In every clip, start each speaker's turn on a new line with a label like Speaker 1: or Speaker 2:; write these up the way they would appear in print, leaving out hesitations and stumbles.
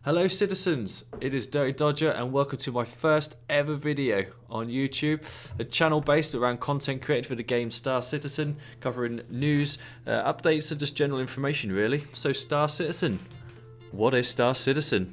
Speaker 1: Hello citizens, it is Dirty Dodger and welcome to my first ever video on YouTube, a channel based around content created for the game Star Citizen, covering news, updates and just general information really. So Star Citizen, what is Star Citizen?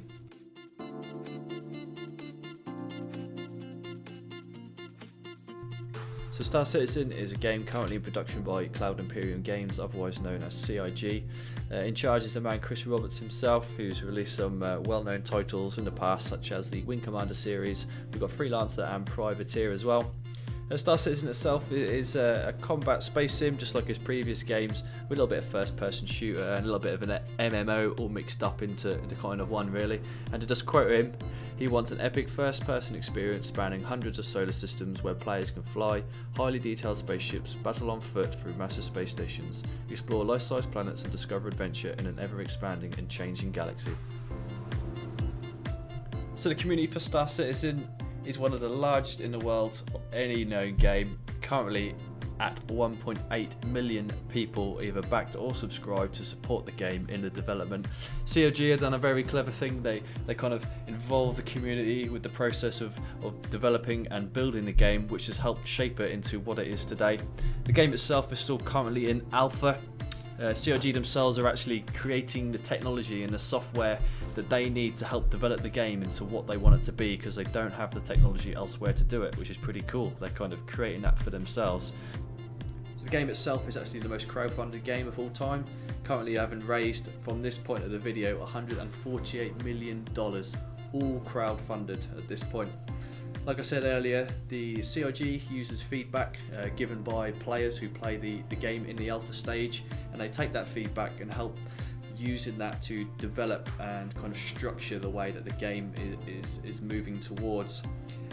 Speaker 1: So Star Citizen is a game currently in production by Cloud Imperium Games, otherwise known as CIG. In charge is the man Chris Roberts himself, who's released some well-known titles in the past, such as the Wing Commander series. We've got Freelancer and Privateer as well. Star Citizen itself is a combat space sim, just like his previous games, with a little bit of first-person shooter and a little bit of an MMO all mixed up into kind of one really. And to just quote him, he wants an epic first-person experience spanning hundreds of solar systems where players can fly highly detailed spaceships, battle on foot through massive space stations, explore life-size planets and discover adventure in an ever-expanding and changing galaxy. So the community for Star Citizen is one of the largest in the world for any known game, currently at 1.8 million people either backed or subscribed to support the game in the development. COG have done a very clever thing. They kind of involve the community with the process of developing and building the game, which has helped shape it into what it is today. The game itself is still currently in alpha. CIG themselves are actually creating the technology and the software that they need to help develop the game into what they want it to be, because they don't have the technology elsewhere to do it, which is pretty cool. They're kind of creating that for themselves. So the game itself is actually the most crowdfunded game of all time, currently having raised from this point of the video $148 million, all crowdfunded at this point. Like I said earlier, the CIG uses feedback given by players who play the game in the alpha stage, and they take that feedback and help using that to develop and kind of structure the way that the game is moving towards.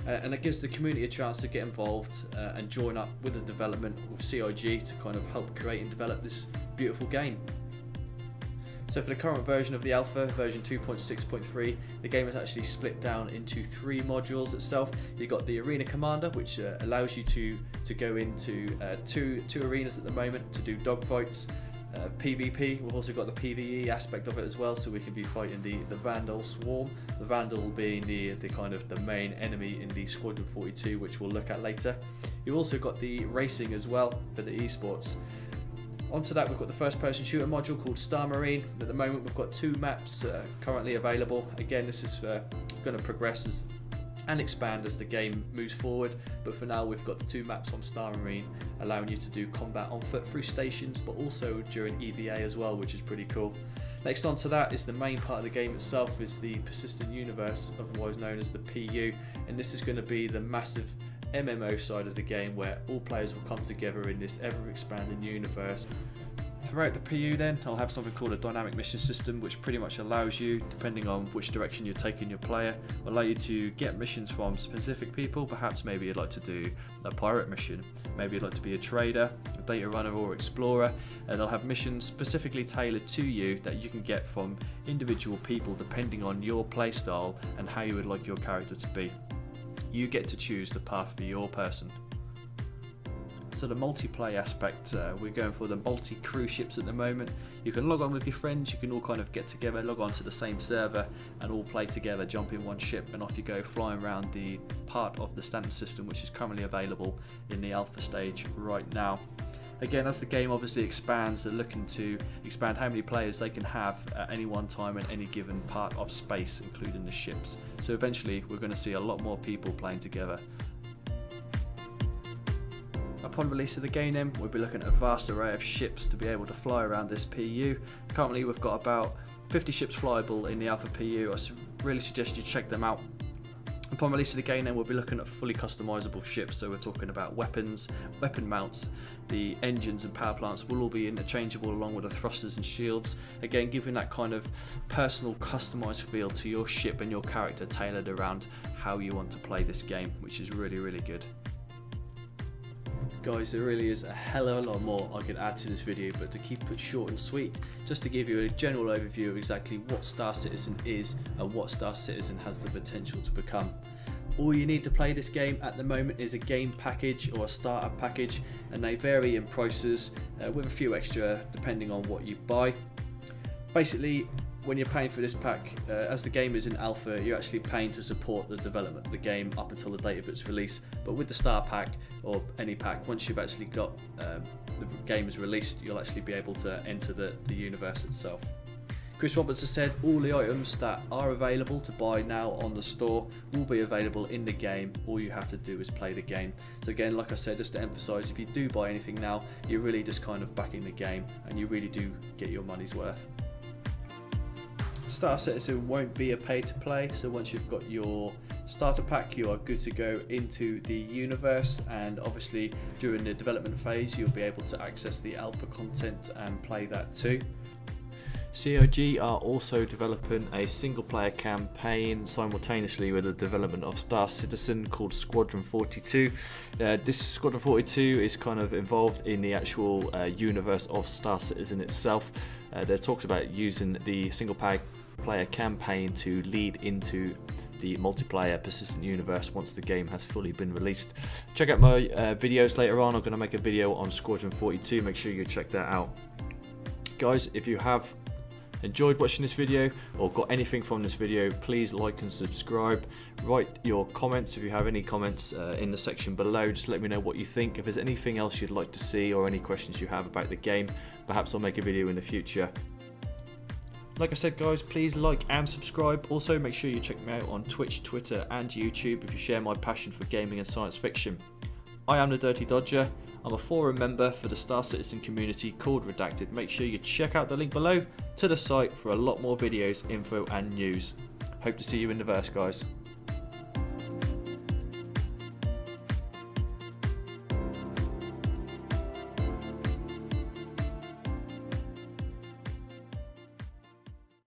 Speaker 1: And it gives the community a chance to get involved and join up with the development with CIG to kind of help create and develop this beautiful game. So for the current version of the alpha, version 2.6.3, the game is actually split down into 3 modules itself. You've got the Arena Commander, which allows you to go into two arenas at the moment to do dogfights. PvP, we've also got the PvE aspect of it as well, so we can be fighting the Vandal Swarm, the Vandal being the kind of the main enemy in the Squadron 42, which we'll look at later. You've also got the racing as well for the esports. Onto that, we've got the first-person shooter module called Star Marine. At the moment, we've got 2 maps currently available. Again, this is going to progress and expand as the game moves forward, but for now, we've got the 2 maps on Star Marine, allowing you to do combat on foot through stations, but also during EVA as well, which is pretty cool. Next onto that is the main part of the game itself, is the Persistent Universe, otherwise known as the PU, and this is going to be the massive MMO side of the game where all players will come together in this ever-expanding universe. Throughout the PU then, I'll have something called a dynamic mission system, which pretty much allows you, depending on which direction you're taking your player, will allow you to get missions from specific people. Perhaps maybe you'd like to do a pirate mission, maybe you'd like to be a trader, a data runner or explorer, and they'll have missions specifically tailored to you that you can get from individual people depending on your playstyle and how you would like your character to be. You get to choose the path for your person. So the multiplayer aspect, we're going for the multi-crew ships at the moment. You can log on with your friends, you can all kind of get together, log on to the same server and all play together, jump in one ship and off you go, flying around the part of the standard system which is currently available in the alpha stage right now. Again, as the game obviously expands, they're looking to expand how many players they can have at any one time in any given part of space, including the ships. So eventually we're going to see a lot more people playing together. Upon release of the game then, we'll be looking at a vast array of ships to be able to fly around this PU. Currently we've got about 50 ships flyable in the alpha PU. I really suggest you check them out. Upon release of the game then, we'll be looking at fully customizable ships, so we're talking about weapons, weapon mounts, the engines and power plants will all be interchangeable along with the thrusters and shields, again giving that kind of personal customized feel to your ship and your character, tailored around how you want to play this game, which is really good. Guys, there really is a hell of a lot more I can add to this video, but to keep it short and sweet, just to give you a general overview of exactly what Star Citizen is and what Star Citizen has the potential to become. All you need to play this game at the moment is a game package or a starter package, and they vary in prices with a few extra depending on what you buy. Basically, when you're paying for this pack, as the game is in alpha, you're actually paying to support the development of the game up until the date of its release. But with the star pack, or any pack, once you've actually got the game is released, you'll actually be able to enter the universe itself. Chris Roberts has said all the items that are available to buy now on the store will be available in the game. All you have to do is play the game. So again, like I said, just to emphasize, if you do buy anything now, you're really just kind of backing the game, and you really do get your money's worth. Star Citizen won't be a pay to play, so once you've got your starter pack, you are good to go into the universe, and obviously during the development phase you'll be able to access the alpha content and play that too. CIG are also developing a single player campaign simultaneously with the development of Star Citizen called Squadron 42. This Squadron 42 is kind of involved in the actual universe of Star Citizen itself. There's talks about using the single player campaign to lead into the multiplayer persistent universe once the game has fully been released. Check out my videos later on. I'm going to make a video on Squadron 42. Make sure you check that out. Guys, if you have enjoyed watching this video or got anything from this video, please like and subscribe. Write your comments if you have any comments in the section below. Just let me know what you think. If there's anything else you'd like to see or any questions you have about the game, perhaps I'll make a video in the future. Like I said, guys, please like and subscribe. Also, make sure you check me out on Twitch, Twitter and YouTube if you share my passion for gaming and science fiction. I am the Dirty Dodger. I'm a forum member for the Star Citizen community called Redacted. Make sure you check out the link below to the site for a lot more videos, info and news. Hope to see you in the verse, guys.